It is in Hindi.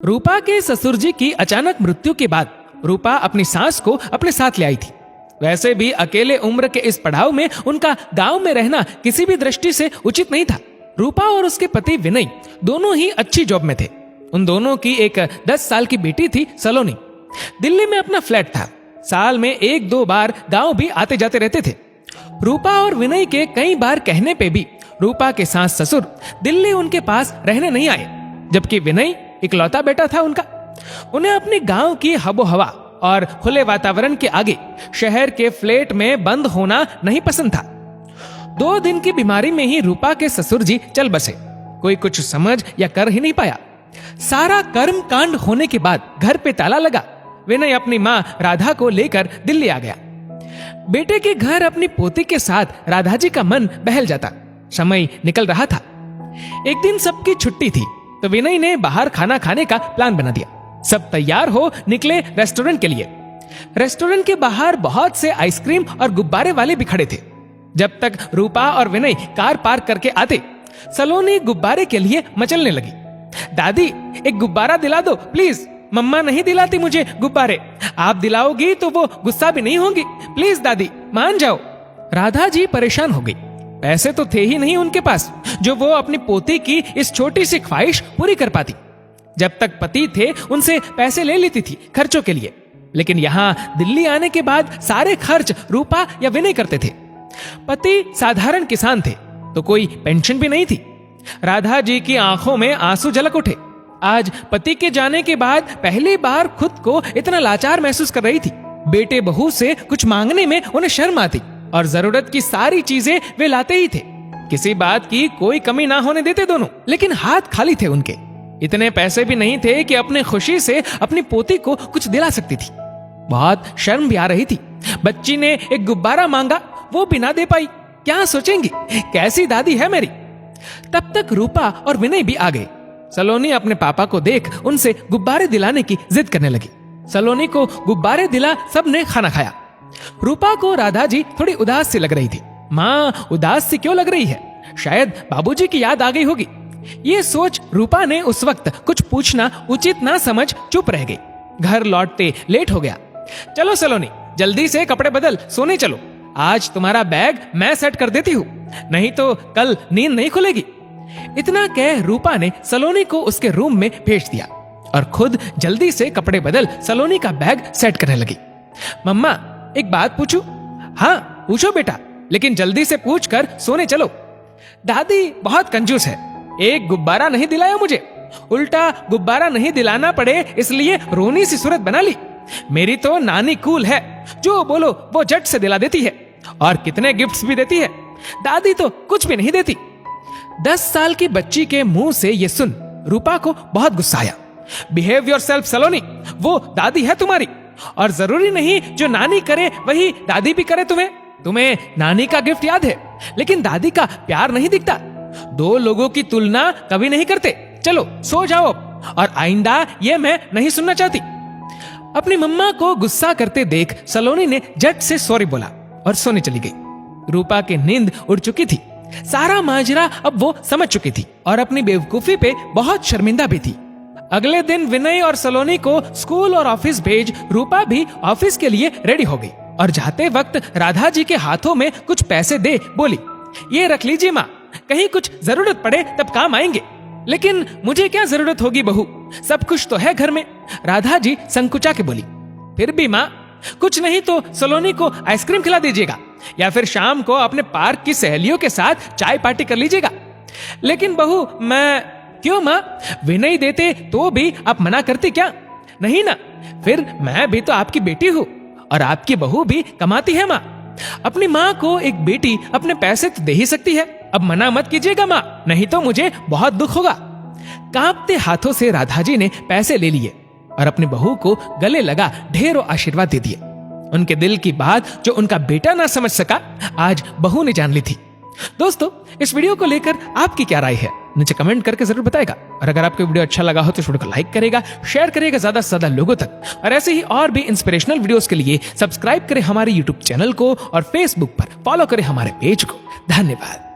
रूपा के ससुर जी की अचानक मृत्यु के बाद रूपा अपनी सास को अपने साथ ले आई थी। वैसे भी अकेले उम्र के इस पड़ाव में उनका गांव में रहना किसी भी दृष्टि से उचित नहीं था। रूपा और उसके पति विनय दोनों ही अच्छी जॉब में थे। उन दोनों की एक 10 साल की बेटी थी सलोनी। दिल्ली में अपना फ्लैट था। साल में 1-2 बार गांव भी आते जाते रहते थे। रूपा और विनय के कई बार कहने पे भी रूपा के सास ससुर दिल्ली उनके पास रहने नहीं आए, जबकि विनय इकलौता बेटा था उनका। उन्हें अपने गांव की हबो हवा और खुले वातावरण के आगे शहर के फ्लैट में बंद होना नहीं पसंद था। 2 दिन की बीमारी में ही रूपा के ससुर जी चल बसे। कोई कुछ समझ या कर ही नहीं पाया। सारा कर्म कांड होने के बाद घर पे ताला लगा। विनय अपनी माँ राधा को लेकर दिल्ली आ गया। बेटे के घर अपनी पोती के साथ राधा जी का मन बहल जाता। समय निकल रहा था। एक दिन सबकी छुट्टी थी तो विनय ने बाहर खाना खाने का प्लान बना दिया। सब तैयार हो निकले रेस्टोरेंट के लिए। रेस्टोरेंट के बाहर बहुत से आइसक्रीम और गुब्बारे वाले भी खड़े थे। जब तक रूपा और विनय कार पार्क करके आते, सलोनी गुब्बारे के लिए मचलने लगी। दादी, एक गुब्बारा दिला दो प्लीज। मम्मा नहीं दिलाती मुझे गुब्बारे। आप दिलाओगी तो वो गुस्सा भी नहीं होंगी। प्लीज दादी, मान जाओ। राधा जी परेशान हो गई। पैसे तो थे ही नहीं उनके पास जो वो अपनी पोती की इस छोटी सी ख्वाहिश पूरी कर पाती। जब तक पति थे उनसे पैसे ले लेती थी खर्चों के लिए, लेकिन यहाँ दिल्ली आने के बाद सारे खर्च रूपा या विनय करते थे। पति साधारण किसान थे तो कोई पेंशन भी नहीं थी। राधा जी की आंखों में आंसू झलक उठे। आज पति के जाने के बाद पहली बार खुद को इतना लाचार महसूस कर रही थी। बेटे बहू से कुछ मांगने में उन्हें शर्म आती और जरूरत की सारी चीजें वे लाते ही थे। किसी बात की कोई कमी ना होने देते दोनों, लेकिन हाथ खाली थे उनके। इतने पैसे भी नहीं थे कि अपने खुशी से अपनी पोती को कुछ दिला सकती थी। बहुत शर्म भी आ रही थी। बच्ची ने एक गुब्बारा मांगा, वो भी ना दे पाई। क्या सोचेंगी, कैसी दादी है मेरी। तब तक रूपा और विनय भी आ गए। सलोनी अपने पापा को देख उनसे गुब्बारे दिलाने की जिद करने लगी। सलोनी को गुब्बारे दिला सबने खाना खाया। रूपा को राधा जी थोड़ी उदास सी लग रही थी। माँ उदास सी क्यों लग रही है, शायद बाबूजी की याद आ गई होगी। ये सोच रूपा ने उस वक्त कुछ पूछना उचित ना समझ चुप रह गई। घर लौटते लेट हो गया। चलो सलोनी, जल्दी से कपड़े बदल, सोने चलो। आज तुम्हारा बैग मैं सेट कर देती हूँ, नहीं तो कल नींद नहीं खुलेगी। इतना कह रूपा ने सलोनी को उसके रूम में भेज दिया और खुद जल्दी से कपड़े बदल सलोनी का बैग सेट करने लगी। मम्मा, एक बात पूछूं? हाँ पूछो बेटा, लेकिन जल्दी से पूछ कर सोने चलो। दादी बहुत कंजूस है, एक गुब्बारा नहीं दिलाया मुझे, उल्टा गुब्बारा नहीं दिलाना पड़े इसलिए रोनी सी सूरत बना ली। मेरी तो नानी कूल है, जो बोलो वो झट से दिला देती है और कितने गिफ्ट्स भी देती है। दादी तो कुछ भी नहीं देती। 10 साल की बच्ची के मुंह से ये सुन रूपा को बहुत गुस्सा आया। बिहेव योरसेल्फ सलोनी, वो दादी है तुम्हारी और जरूरी नहीं जो नानी करे वही दादी भी करे। तुम्हें नानी का गिफ्ट याद है, लेकिन दादी का प्यार नहीं दिखता। 2 लोगों की तुलना कभी नहीं करते। चलो सो जाओ, और आइंदा ये मैं नहीं सुनना चाहती। अपनी मम्मा को गुस्सा करते देख सलोनी ने झट से सॉरी बोला और सोने चली गई। रूपा की नींद उड़ चुकी थी। सारा माजरा अब वो समझ चुकी थी और अपनी बेवकूफी पे बहुत शर्मिंदा भी थी। अगले दिन विनय और सलोनी को स्कूल और ऑफिस भेज रूपा भी ऑफिस के लिए रेडी हो गई और जाते वक्त राधा जी के हाथों में कुछ पैसे दे बोली, ये रख लीजिए माँ, कहीं कुछ जरूरत पड़े तब काम आएंगे। लेकिन मुझे क्या जरूरत होगी बहू, सब कुछ तो है घर में। राधा जी संकुचा के बोली। फिर भी माँ, कुछ नहीं तो सलोनी को आइसक्रीम खिला दीजिएगा या फिर शाम को अपने पार्क की सहेलियों के साथ चाय पार्टी कर लीजिएगा। लेकिन बहू मैं, क्यों माँ, विनय देते तो भी आप मना करती क्या? नहीं ना, फिर मैं भी तो आपकी बेटी हूँ और आपकी बहू भी कमाती है माँ। अपनी माँ को एक बेटी अपने पैसे तो दे ही सकती है। अब मना मत कीजिएगा माँ, नहीं तो मुझे बहुत दुख होगा। कांपते हाथों से राधा जी ने पैसे ले लिए और अपनी बहू को गले लगा ढेरों आशीर्वाद दे दिए। उनके दिल की बात जो उनका बेटा ना समझ सका, आज बहू ने जान ली थी। दोस्तों, इस वीडियो को लेकर आपकी क्या राय है, नीचे कमेंट करके जरूर बताएगा। और अगर आपको वीडियो अच्छा लगा हो तो इस वीडियो को लाइक करेगा, शेयर करेगा ज्यादा से ज्यादा लोगों तक। और ऐसे ही और भी इंस्पिरेशनल वीडियोस के लिए सब्सक्राइब करें हमारे यूट्यूब चैनल को और फेसबुक पर फॉलो करें हमारे पेज को। धन्यवाद।